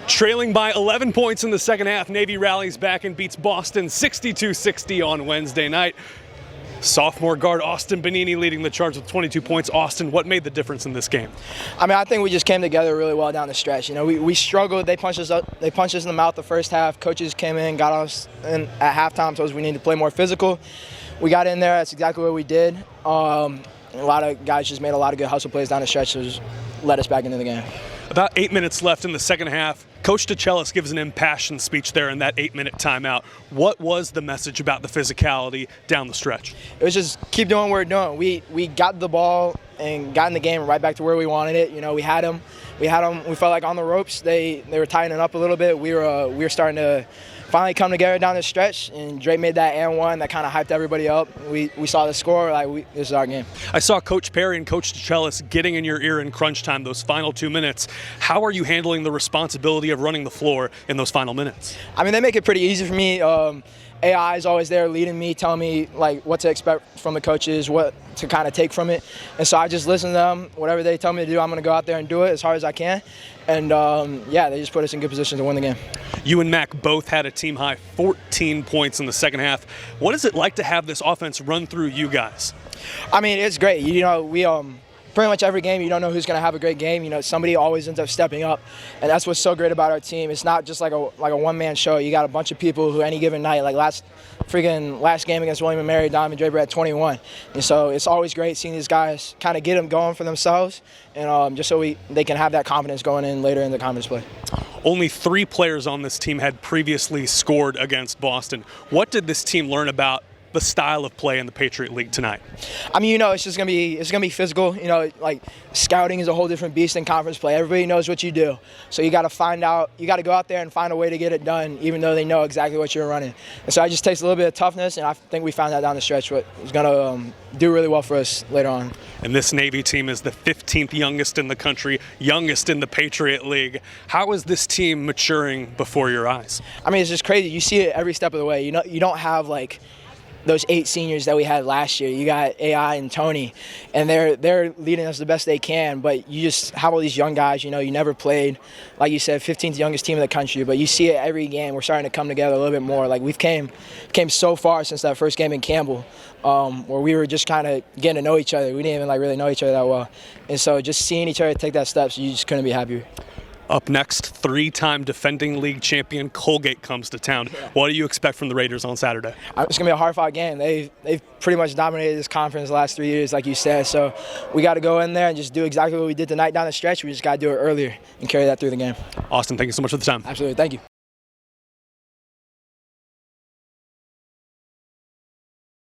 Trailing by 11 points in the second half, Navy rallies back and beats Boston 62-60 on Wednesday night. Sophomore guard Austin Benigni leading the charge with 22 points. Austin, what made the difference in this game? I think we just came together really well down the stretch. We struggled. They punched us up. They punched us in the mouth the first half. Coaches came in, got us in at halftime, told us we need to play more physical. We got in there. That's exactly what we did. A lot of guys just made a lot of good hustle plays down the stretch, so just let us back into the game. About 8 minutes left in the second half. Coach Chet gives an impassioned speech there in that 8-minute timeout. What was the message about the physicality down the stretch? It was just keep doing what we're doing. We got the ball and got in the game right back to where we wanted it. We had them. We felt like on the ropes. They were tightening up a little bit. We were starting to finally come together down the stretch, and Drake made that and one that kind of hyped everybody up. We saw the score, this is our game. I saw Coach Perry and Coach DeChellis getting in your ear in crunch time those final 2 minutes. How are you handling the responsibility of running the floor in those final minutes? They make it pretty easy for me. AI is always there leading me, telling me what to expect from the coaches, what to kind of take from it. And so I just listen to them. Whatever they tell me to do, I'm going to go out there and do it as hard as I can. And, they just put us in good position to win the game. You and Mac both had a team-high 14 points in the second half. What is it like to have this offense run through you guys? It's great. We pretty much every game, you don't know who's going to have a great game. Somebody always ends up stepping up, and that's what's so great about our team. It's not just like a one-man show. You got a bunch of people who any given night, like last game against William & Mary, Donovan Draper had 21. And so it's always great seeing these guys kind of get them going for themselves, and just so they can have that confidence going in later in the conference play. Only 3 players on this team had previously scored against Boston. What did this team learn about the style of play in the Patriot League tonight? It's just gonna be physical. Scouting is a whole different beast than conference play. Everybody knows what you do, so you got to go out there and find a way to get it done, even though they know exactly what you're running. And so it just takes a little bit of toughness, and I think we found that down the stretch, what is gonna do really well for us later on. And this Navy team is the 15th youngest in the country, youngest in the Patriot League. How is this team maturing before your eyes? It's just crazy. You see it every step of the way. You don't have those 8 seniors that we had last year. You got AI and Tony, and they're leading us the best they can, but you just have all these young guys, you never played, like you said, 15th youngest team in the country, but you see it every game. We're starting to come together a little bit more. We've came so far since that first game in Campbell, where we were just kind of getting to know each other. We didn't even really know each other that well. And so just seeing each other take that step, you just couldn't be happier. Up next, 3-time defending league champion Colgate comes to town. What do you expect from the Raiders on Saturday? It's going to be a hard-fought game. They've pretty much dominated this conference the last 3 years, like you said. So we got to go in there and just do exactly what we did tonight down the stretch. We just got to do it earlier and carry that through the game. Austin, thank you so much for the time. Absolutely. Thank you.